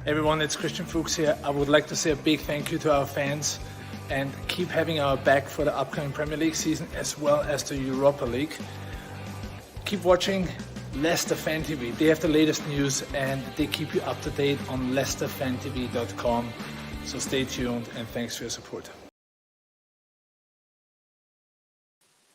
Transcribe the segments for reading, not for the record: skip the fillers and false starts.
Everyone, it's Christian Fuchs here. I would like to say a big thank you to our fans and keep having our back for the upcoming Premier League season as well as the Europa League. Keep watching Leicester Fan TV. They have the latest news and they keep you up to date on leicesterfantv.com. So stay tuned and thanks for your support.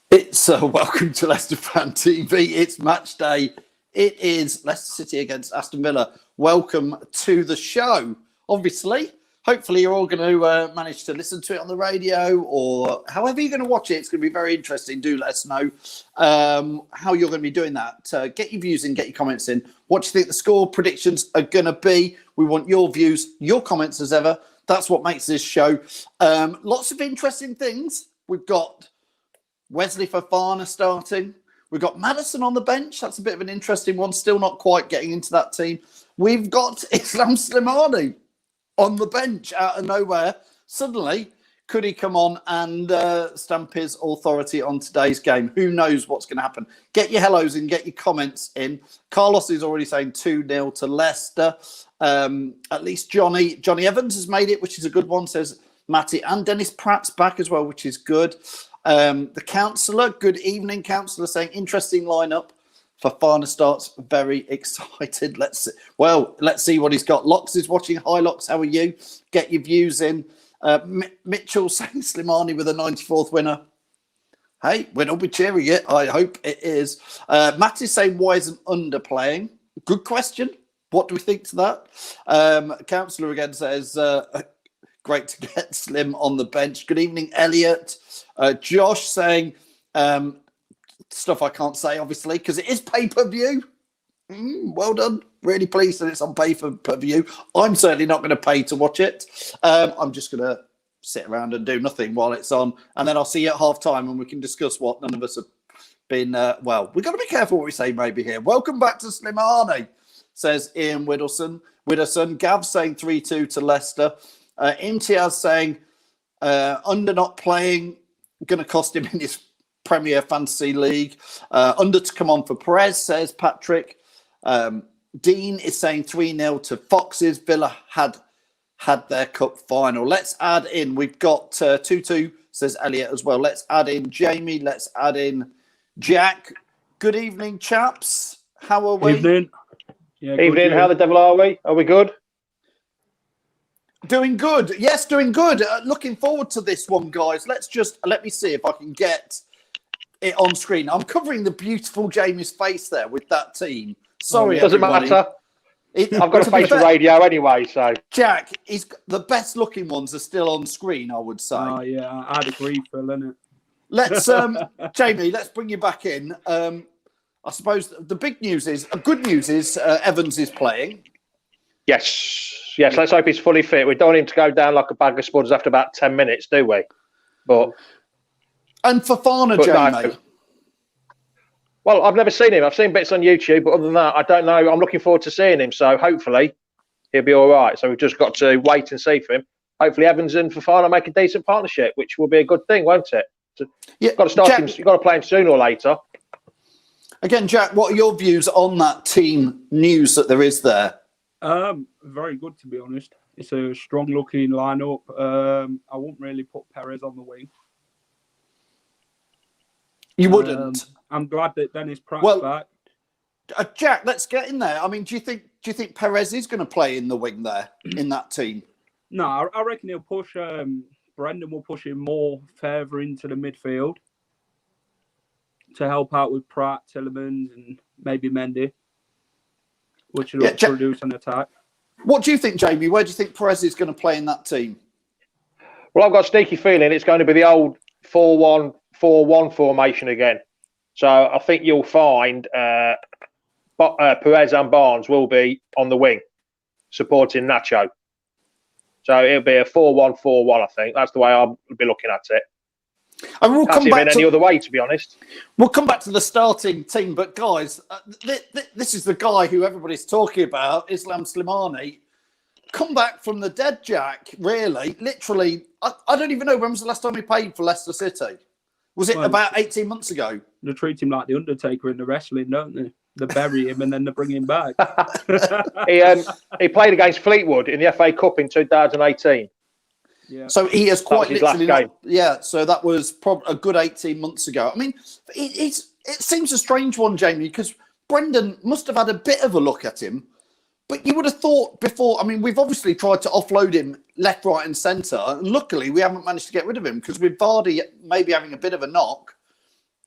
It's welcome to Leicester Fan TV. It's match day. It is Leicester City against Aston Villa. Welcome to the show. Obviously, hopefully you're all going to manage to listen to it on the radio or however you're going to watch it. It's going to be very interesting. Do let us know how you're going to be doing that. Get your views in, get your comments in. What do you think the score predictions are going to be? We want your views, your comments as ever. That's what makes this show. Lots of interesting things. We've got Wesley Fofana starting. We've got Maddison on the bench. That's a bit of an interesting one. Still not quite getting into that team. We've got Islam Slimani on the bench out of nowhere. Suddenly, could he come on and stamp his authority on today's game? Who knows what's going to happen? Get your hellos in, get your comments in. Carlos is already saying 2-0 to Leicester. At least Johnny Evans has made it, which is a good one, says Matty. And Dennis Pratt's back as well, which is good. The councillor, good evening, councillor, saying interesting lineup. Fofana starts, very excited. Let's see what he's got. Locks is watching. Hi, Locks, how are you? Get your views in. Mitchell saying Slimani with a 94th winner. Hey, we'll be cheering it. I hope it is. Matt is saying, why isn't underplaying? Good question. What do we think to that? Councillor again says, great to get Slim on the bench. Good evening, Elliot. Josh saying stuff I can't say, obviously, because it is pay-per-view. Well done. Really pleased that it's on pay-per-view. I'm certainly not going to pay to watch it. I'm just going to sit around and do nothing while it's on. And then I'll see you at half-time and we can discuss what none of us have been... we've got to be careful what we say maybe here. Welcome back to Slimani, says Ian Widdowson. Gav saying 3-2 to Leicester. Imtiaz saying under not playing, going to cost him in his Premier Fantasy League. Under to come on for Perez, says Patrick. Dean is saying 3-0 to Foxes. Villa had their cup final. Let's add in. We've got 2-2, says Elliot as well. Let's add in Jamie. Let's add in Jack. Good evening, chaps. How are we? Evening. Yeah, evening. Good, how the devil are we? Are we good? Doing good. Yes, doing good. Looking forward to this one, guys. Let me see if I can get it on screen. I'm covering the beautiful Jamie's face there with that team. Sorry, doesn't everybody. matter. I've got a face for radio anyway, so. Jack, the best looking ones are still on screen, I would say. Oh, yeah, I'd agree, Phil, innit? Let's, Jamie, let's bring you back in. I suppose the big news is, good news is Evans is playing. Yes, let's hope he's fully fit. We don't want him to go down like a bag of spuds after about 10 minutes, do we? And Fofana, Jamie. No. Well, I've never seen him. I've seen bits on YouTube, but other than that, I don't know. I'm looking forward to seeing him, so hopefully he'll be all right. So we've just got to wait and see for him. Hopefully Evans and Fofana make a decent partnership, which will be a good thing, won't it? So you've got to start him. You've got to play him sooner or later. Again, Jack, what are your views on that team news that there is there? Very good, to be honest. It's a strong-looking lineup. I wouldn't really put Perez on the wing. You wouldn't. I'm glad that Dennis Pratt's back. Jack, let's get in there. I mean, do you think Perez is going to play in the wing there in that team? No, I reckon he'll push. Brendan will push him more further into the midfield to help out with Pratt, Tielemans, and maybe Mendy, which will produce an attack. What do you think, Jamie? Where do you think Perez is going to play in that team? Well, I've got a sneaky feeling it's going to be the old 4-1-4-1 formation again. So I think you'll find Perez and Barnes will be on the wing supporting Nacho. So it'll be a 4-1-4-1, I think. That's the way I'll be looking at it. And we'll come back any other way, to be honest. We'll come back to the starting team, but guys, this is the guy who everybody's talking about, Islam Slimani. Come back from the dead, Jack. Really, literally. I don't even know when was the last time he played for Leicester City. Was it about 18 months ago? They treat him like the Undertaker in the wrestling, don't they? They bury him and then they bring him back. He played against Fleetwood in the FA Cup in 2018. Yeah. So he has quite his literally last game. Yeah, so that was probably a good 18 months ago. I mean, it seems a strange one, Jamie, because Brendan must have had a bit of a look at him, but you would have thought before. I mean, we've obviously tried to offload him left, right, and centre, and luckily we haven't managed to get rid of him because with Vardy maybe having a bit of a knock,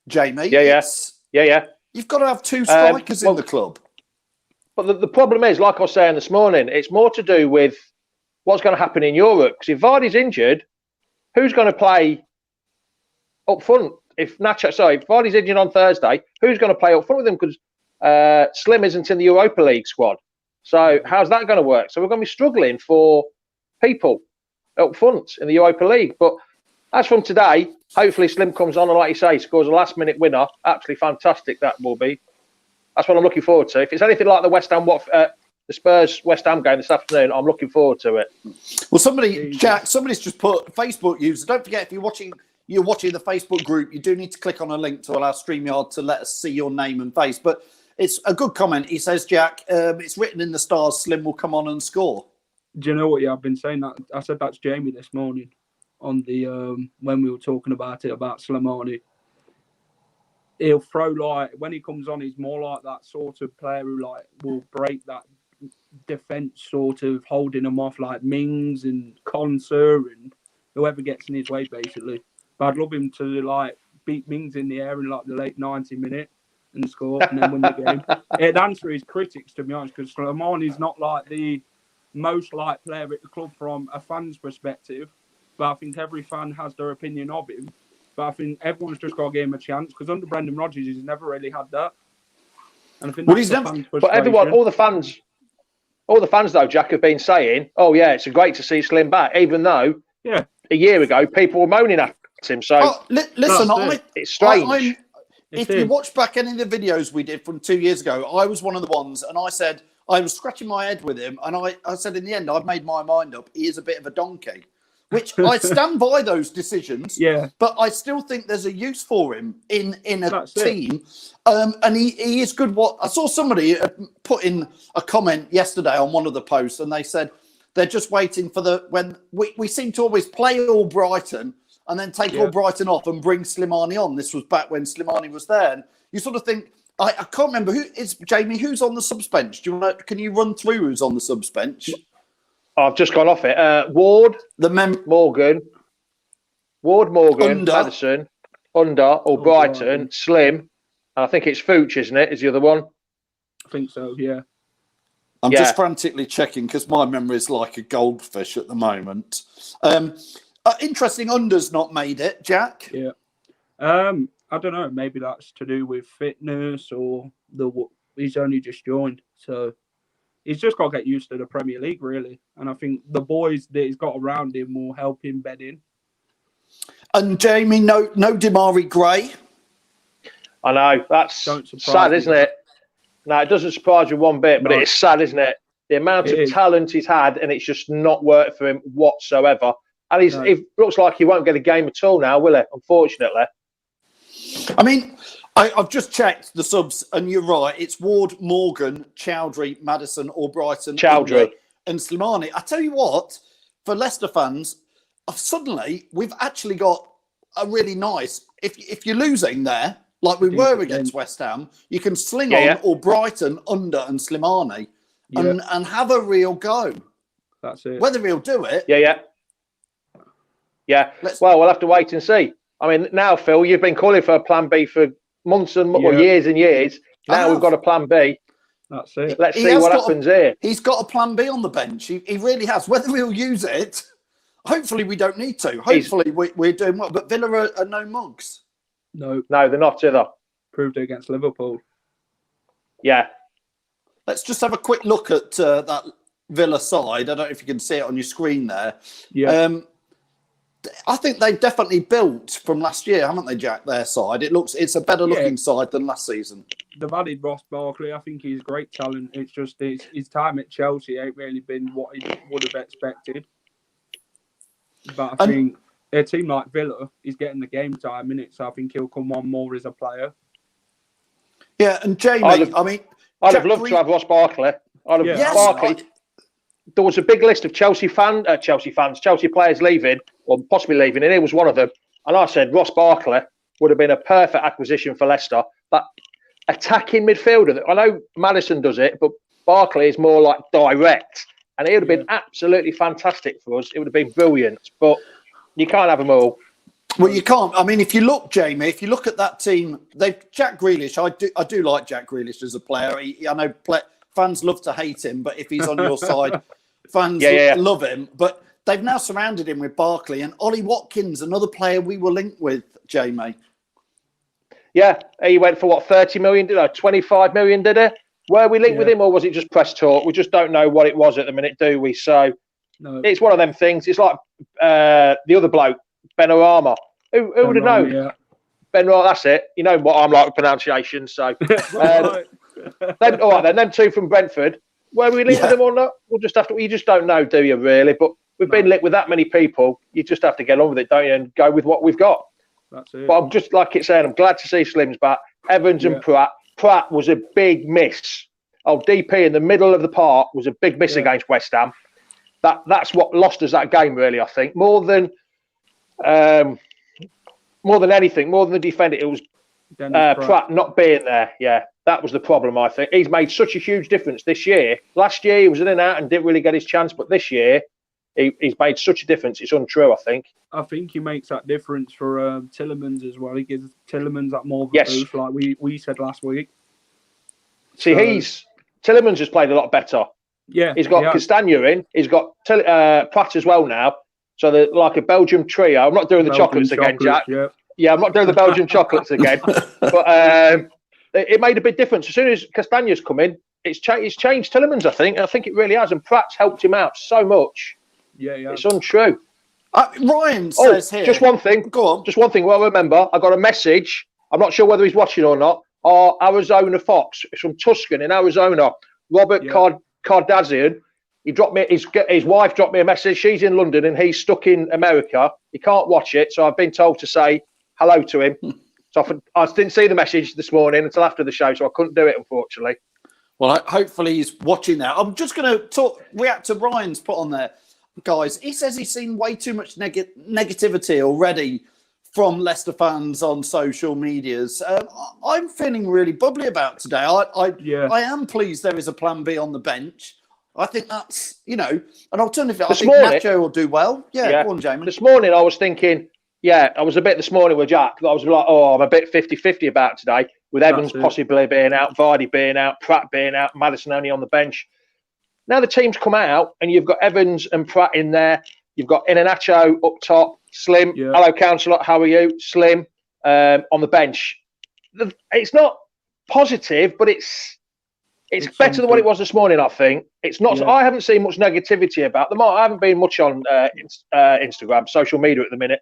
Jamie. Yeah. You've got to have two strikers in the club. But the problem is, like I was saying this morning, it's more to do with what's going to happen in Europe. Because if Vardy's injured, who's going to play up front? If Vardy's injured on Thursday, who's going to play up front with him? Because Slim isn't in the Europa League squad. So how's that going to work? So we're going to be struggling for people up front in the Europa League. But as from today, hopefully Slim comes on and, like you say, scores a last-minute winner. Absolutely fantastic that will be. That's what I'm looking forward to. If it's anything like the Spurs West Ham game this afternoon, I'm looking forward to it. Well, somebody's just put Facebook user. Don't forget, if you're watching the Facebook group, you do need to click on a link to allow StreamYard to let us see your name and face. But it's a good comment. He says, Jack, it's written in the stars, Slim will come on and score. Do you know what? Yeah, I've been saying that. I said that to Jamie this morning on the when we were talking about Slimani. He'll throw, like, when he comes on, he's more like that sort of player who, like, will break that defence, sort of holding them off, like Mings and Conser and whoever gets in his way, basically. But I'd love him to, like, beat Mings in the air in, like, the late 90 minute and score and then win the game. It'd answer his critics, to be honest, because Slimani's not, like, the most liked player at the club from a fan's perspective. But I think every fan has their opinion of him. But I think everyone's just got to give him a chance because under Brendan Rodgers, he's never really had that. And I think that's the fans' frustration. But everyone, all the fans though, Jack, have been saying, "Oh yeah, it's great to see Slim back," even though a year ago people were moaning at him. So listen, it's strange. If you watch back any of the videos we did from 2 years ago, I was one of the ones, and I said I was scratching my head with him, and I said in the end I've made my mind up. He is a bit of a donkey. Which I stand by those decisions, but I still think there's a use for him in a team, and he is good. What I saw somebody put in a comment yesterday on one of the posts, and they said they're just waiting for when we seem to always play all Brighton and then take all Brighton off and bring Slimani on. This was back when Slimani was there, and you sort of think I can't remember who is Jamie. Who's on the subs bench? Can you run through who's on the subs bench? I've just gone off it. Ward, Morgan, Madison, Brighton, Slim, and I think it's Fooch, isn't it? Is the other one? I think so, yeah. I'm just frantically checking because my memory is like a goldfish at the moment. Interesting, Under's not made it, Jack. Yeah. I don't know. Maybe that's to do with fitness or he's only just joined, so. He's just got to get used to the Premier League, really. And I think the boys that he's got around him will help him bed in. And Jamie, no Damari Gray. I know. That's sad, isn't it? No, it doesn't surprise you one bit, but it is sad, isn't it? The amount of talent he's had, and it's just not worked for him whatsoever. And it looks like he won't get a game at all now, will he? Unfortunately. I mean, I've just checked the subs, and you're right. It's Ward, Morgan, Chowdhury, Madison, Albrighton, and Slimani. I tell you what, for Leicester fans, suddenly we've actually got a really nice. If you're losing there, like we were against West Ham, you can sling on Albrighton, Under, and Slimani, and have a real go. That's it. Whether he'll do it, Well, we'll have to wait and see. I mean, now Phil, you've been calling for a plan B for months and years and years. Now we've got a plan B. That's it. Let's see what happens here. He's got a plan B on the bench. He really has. Whether he'll use it, hopefully we don't need to. Hopefully we're doing well. But Villa are no mugs. No, they're not either. Proved it against Liverpool. Yeah. Let's just have a quick look at that Villa side. I don't know if you can see it on your screen there. Yeah. I think they've definitely built from last year, haven't they, Jack? Their side. It's a better looking side than last season. They've added Ross Barkley. I think he's great talent. It's just his time at Chelsea ain't really been what he would have expected. But I think a team like Villa is getting the game time in it, so I think he'll come on more as a player. Yeah, and Jamie, I'd have loved to have Ross Barkley. Barkley. There was a big list of Chelsea players leaving, or possibly leaving, and he was one of them. And I said Ross Barkley would have been a perfect acquisition for Leicester. That attacking midfielder. I know Maddison does it, but Barkley is more like direct, and it would have been absolutely fantastic for us. It would have been brilliant, but you can't have them all. Well, you can't. I mean, if you look, Jamie, if you look at that team, Jack Grealish. I do like Jack Grealish as a player. I know fans love to hate him, but if he's on your side, fans love him. But they've now surrounded him with Barkley and Ollie Watkins, another player we were linked with, Jamie. Yeah, he went for what, 30 million? 25 million, did he? Were we linked with him, or was it just press talk? We just don't know what it was at the minute, do we? So it's one of them things. It's like the other bloke, Benrahma. Who would have known? Yeah. Benrahma, that's it. You know what I'm like with pronunciation. So, them two from Brentford. Were we linked with them or not? We'll just have to. You just don't know, do you? Really? But we've been linked with that many people. You just have to get on with it, don't you? And go with what we've got. That's it. But I'm just like it's saying. I'm glad to see Slim's back. Evans and Pratt. Pratt was a big miss. DP in the middle of the park was a big miss against West Ham. That's what lost us that game, really. I think more than anything, more than the defender, it was Pratt not being there. Yeah, that was the problem. I think he's made such a huge difference this year. Last year he was in and out and didn't really get his chance, but this year he's made such a difference. It's untrue. I think he makes that difference for Tielemans as well. He gives Tielemans that more of a boost, like we said last week. See, Tielemans has played a lot better. Yeah, he's got Castagna in. He's got Pratt as well now. So they're like a Belgium trio. I'm not doing the chocolates again, Jack. Yeah, I'm not doing the Belgian chocolates again. But it made a big difference. As soon as Castagna's come in, it's changed Tielemans, I think. I think it really has. And Pratt's helped him out so much. Yeah. It's untrue. Ryan says here. Just one thing. Go on. Just one thing. Well, remember, I got a message. I'm not sure whether he's watching or not. Our Arizona Fox. It's from Tuscan in Arizona. Robert Cardazian. He dropped me. His wife dropped me a message. She's in London and he's stuck in America. He can't watch it, so I've been told to say hello to him. So I didn't see the message this morning until after the show, so I couldn't do it, unfortunately. Well, hopefully he's watching now. I'm just going to react to Ryan's put on there, guys. He says he's seen way too much negativity already from Leicester fans on social medias. I'm feeling really bubbly about today. I am pleased there is a plan B on the bench. I think that's, an alternative. I think Nacho will do well. Yeah, go on, Jamie. This morning I was thinking, I was a bit this morning with Jack. I was like, I'm a bit 50-50 about today, with Evans possibly being out, Vardy being out, Pratt being out, Maddison only on the bench. Now the team's come out and you've got Evans and Pratt in there. You've got Iheanacho up top, Slim. Yeah. Hello, Councillor. How are you? Slim on the bench. It's not positive, but it's better than what it was this morning, I think. It's not. I haven't seen much negativity about them. I haven't been much on Instagram, social media at the minute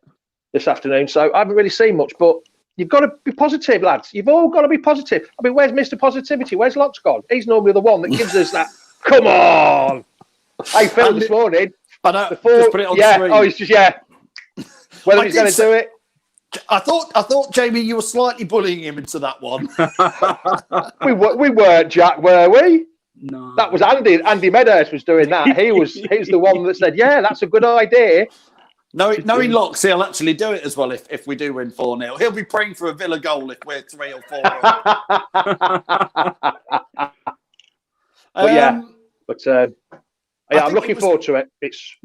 this afternoon, so I haven't really seen much. But you've got to be positive, lads. You've all got to be positive. I mean, where's Mr. Positivity? Where's Locke's gone? He's normally the one that gives us that. Come on! Hey, Phil, this morning. I know. Just put it on screen. Oh, it's just whether he's going to do it. I thought, Jamie, you were slightly bullying him into that one. we weren't, Jack, were we? No. That was Andy. Andy Meadows was doing that. He's the one that said, that's a good idea. Knowing Locks, he'll actually do it as well if we do win 4-0. He'll be praying for a Villa goal if we're 3 or 4. I'm looking forward to it. It's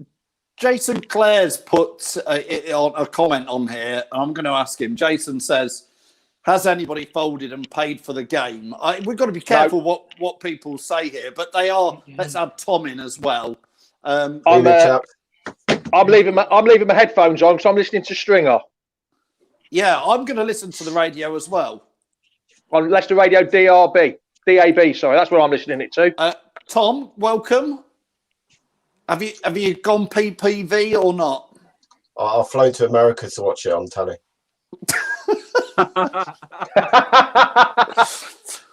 Jason Clare's put a comment on here. I'm going to ask him. Jason says, has anybody folded and paid for the game? We've got to be careful what people say here, but they are. Let's add Tom in as well. I'm leaving my headphones on because I'm listening to Stringer. Yeah, I'm going to listen to the radio as well. On Leicester Radio DAB, sorry. That's what I'm listening it to. Tom, welcome. Have you gone PPV or not? I've flown to America to watch it on telly.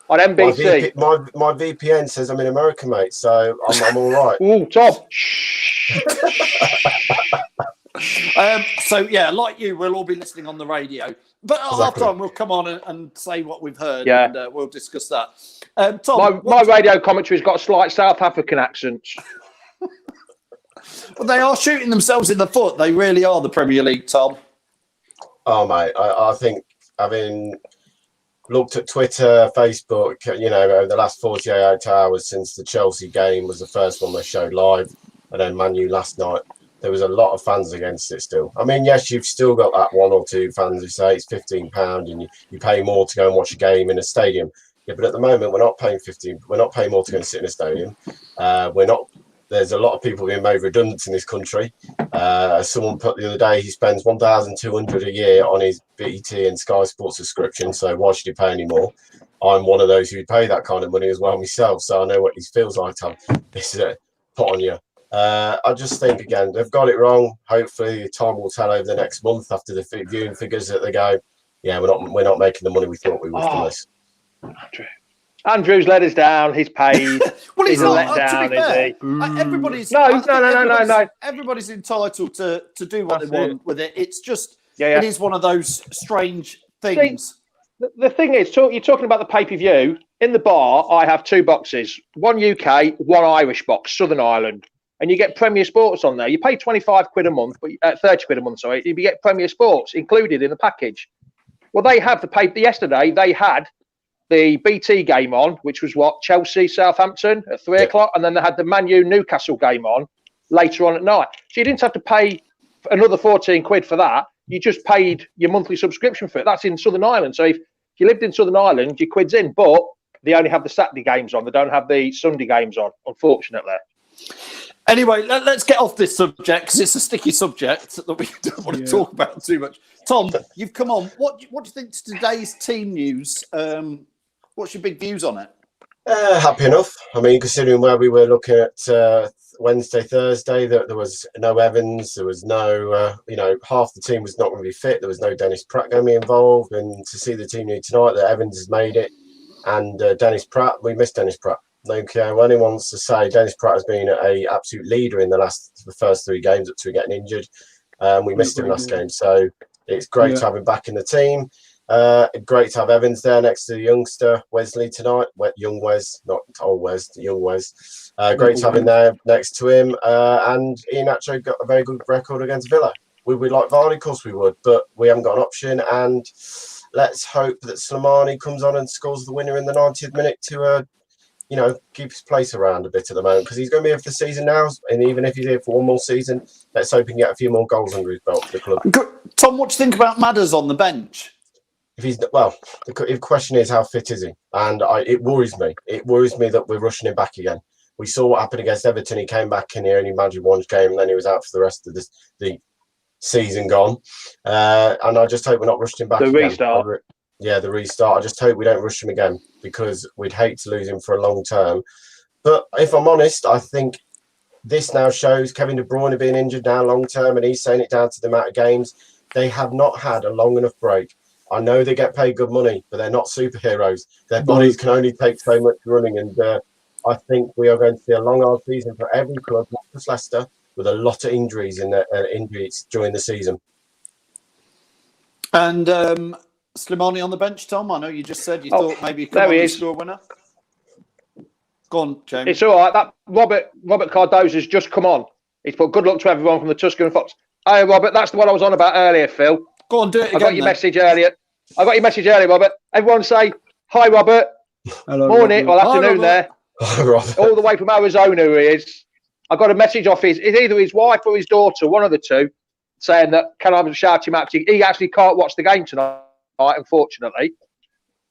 On NBC. My VPN says I'm in America, mate, so I'm all right. Ooh, Tom. So yeah, like you, we'll all be listening on the radio. But at half time, we'll come on and say what we've heard, and we'll discuss that. Tom, my radio commentary's got a slight South African accent. Well, they are shooting themselves in the foot. They really are, the Premier League, Tom. Oh, mate, I think having looked at Twitter, Facebook, over the last 48 hours since the Chelsea game was the first one they showed live, and then Man U last night, there was a lot of fans against it still. I mean, yes, you've still got that one or two fans who say it's £15 and you pay more to go and watch a game in a stadium. Yeah, but at the moment, we're not paying We're not paying more to go and sit in a stadium. There's a lot of people being made redundant in this country. Someone put the other day, he spends $1,200 a year on his BT and Sky Sports subscription. So why should he pay any more? I'm one of those who pay that kind of money as well myself. So I know what it feels like to have this put on you. I just think, again, they've got it wrong. Hopefully time will tell over the next month after the viewing figures that they go, yeah, we're not making the money we thought we would from this. Andrew's let us down. He's paid. Well, he's not let down, is he? Everybody's No. Everybody's entitled to do what That's they want with it. It's just Yeah. it is one of those strange things. The thing is, you're talking about the pay-per-view. In the bar, I have two boxes. One UK, one Irish box, Southern Ireland. And you get Premier Sports on there. You pay 25 quid a month, but 30 quid a month, sorry. You get Premier Sports included in the package. Well, they have the paper. Yesterday, they had the BT game on, which was Chelsea, Southampton at 3 o'clock. And then they had the Man U Newcastle game on later on at night. So you didn't have to pay another 14 quid for that. You just paid your monthly subscription for it. That's in Southern Ireland. So if you lived in Southern Ireland, your quid's in. But they only have the Saturday games on. They don't have the Sunday games on, unfortunately. Anyway, let's get off this subject because it's a sticky subject that we don't want to talk about too much. Tom, you've come on. What do you think to today's team news? What's your big views on it? Happy enough. I mean, considering where we were looking at Wednesday, Thursday, that there was no Evans, there was no, half the team was not going to be fit. There was no Dennis Pratt going to be involved. And to see the team new tonight, that Evans has made it. And Dennis Pratt, we missed Dennis Pratt. Okay, when anyone wants to say Dennis Pratt has been an absolute leader in the first three games up to getting injured. We missed him last game. So it's great to have him back in the team. Great to have Evans there next to the youngster Wesley tonight. Young Wes, not old Wes, young Wes. Great to have him there next to him. And Iheanacho got a very good record against Villa. Would we like Vardy? Of course we would, but we haven't got an option. And let's hope that Slimani comes on and scores the winner in the 90th minute to, keep his place around a bit at the moment because he's going to be here for the season now. And even if he's here for one more season, let's hope he can get a few more goals under his belt for the club. Tom, what do you think about Madders on the bench? The question is, how fit is he? And it worries me. It worries me that we're rushing him back again. We saw what happened against Everton. He came back and he only managed one game, and then he was out for the rest of the season gone. And I just hope we're not rushing him back again. Restart. The restart. I just hope we don't rush him again because we'd hate to lose him for a long term. But if I'm honest, I think this now shows Kevin De Bruyne being injured now long term, and he's saying it down to the amount of games. They have not had a long enough break. I know they get paid good money, but they're not superheroes. Their bodies can only take so much running, and I think we are going to see a long, hard season for every club, not just Leicester, with a lot of injuries injuries during the season. And Slimani on the bench, Tom. I know you just said you thought maybe he could be score winner. Go on, James. It's all right. That Robert Cardoza's just come on. He's put good luck to everyone from the Tuscan Fox. Hey, Robert, that's the one I was on about earlier, Phil. Go on, do it again. I got your message earlier. Robert. Everyone say hi, Robert. Hello, morning Robert. or afternoon there. All the way from Arizona, he is. I got a message off it's either his wife or his daughter, one of the two, saying that can I shout him out? He actually can't watch the game tonight, unfortunately,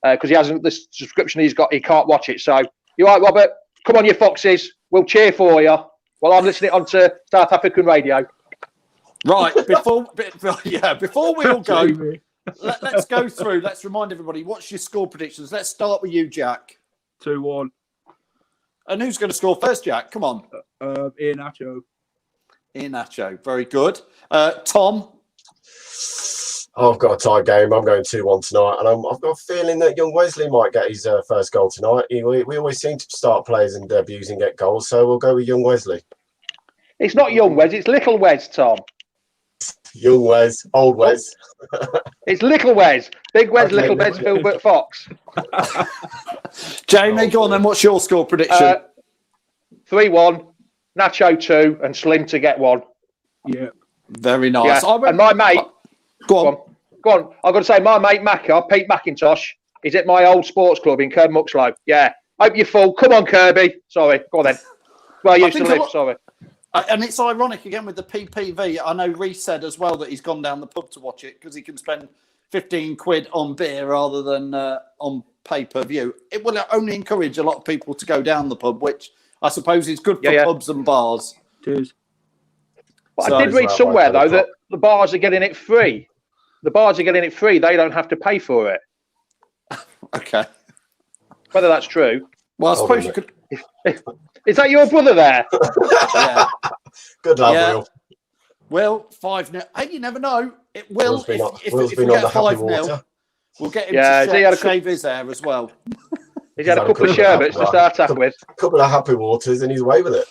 because he hasn't the subscription he's got. He can't watch it. So you're right, Robert. Come on, you foxes. We'll cheer for you while I'm listening onto South African radio. Right, before we all go, let's go through. Let's remind everybody, what's your score predictions? Let's start with you, Jack. 2-1. And who's going to score first, Jack? Come on. Iheanacho. Iheanacho, very good. Tom? I've got a tie game. I'm going 2-1 tonight, and I've got a feeling that young Wesley might get his first goal tonight. We always seem to start players and debuts and get goals, so we'll go with young Wesley. It's not young Wes, it's little Wes, Tom. Young Wes, old Wes. It's little Wes. Big Wes, Okay. little Wes, Filbert Fox. Jamie, go on then. What's your score prediction? 3-1, Nacho 2, and Slim to get 1. Yeah. Very nice. Yeah. And my mate, Go on. Go on. I've got to say, my mate Macca, Pete McIntosh, is at my old sports club in Kirby Muxlow. Yeah. Hope you're full. Come on, Kirby. Sorry. Go on then. Well, you used to live. Sorry. And it's ironic again with the PPV. I know Reece said as well that he's gone down the pub to watch it because he can spend 15 quid on beer rather than on pay-per-view. It will only encourage a lot of people to go down the pub, which I suppose is good for pubs and bars. Cheers. But I did read somewhere, though, that the bars are getting it free. The bars are getting it free. They don't have to pay for it. Okay. Whether that's true. Well, I suppose you could... Is that your brother there? Yeah. Good lad, Will. Will, 5-0. Hey, you never know. It will. If we been get on the happy 5-0, water. we'll get him to shave his hair as well. He's had a couple of sherbets to start off with. A couple of happy waters and he's away with it.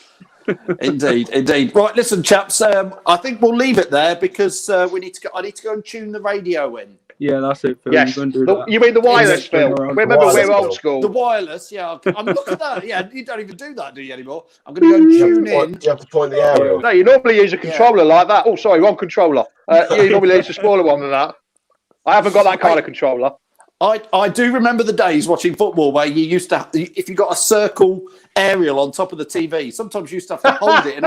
Indeed. Right, listen, chaps. I think we'll leave it there because we need to go. I need to go and tune the radio in. Yeah, that's it, Phil. Yes. You mean the wireless, Phil? Remember, we're old school. The wireless, yeah. I'm looking at that. Yeah, you don't even do that, do you, anymore? I'm going to go and tune in. You have to point the aerial. No, you normally use a controller like that. Oh, sorry, wrong controller. You normally use a smaller one than that. I haven't got that kind of controller. I do remember the days watching football where you used to, if you got a circle aerial on top of the TV, sometimes you used to have to hold it in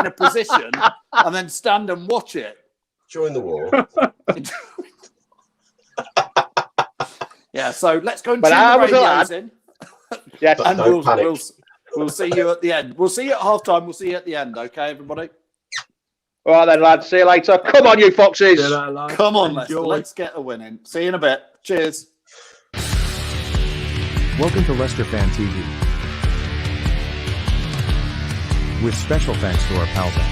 a position and then stand and watch it. During the war. Yeah, so let's go and tune the radios in. Yes, and we'll see you at the end. We'll see you at halftime. We'll see you at the end. Okay, everybody. All right then, lads. See you later. Come on, you foxes. Come on, let's get a win in. See you in a bit. Cheers. Welcome to Leicester Fan TV. With special thanks to our pals at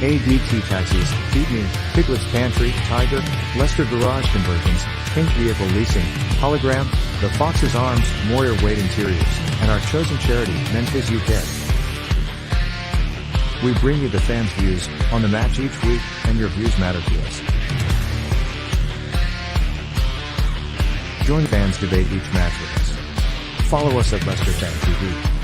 ADT Taxis, Feed Me, Piglet's Pantry, Tiger, Leicester Garage Conversions, Pink Vehicle Leasing, Hologram, The Fox's Arms, Moyer Wade Interiors, and our chosen charity, Memphis UK. We bring you the fans' views on the match each week, and your views matter to us. Join fans debate each match with us. Follow us at Leicester Fan TV.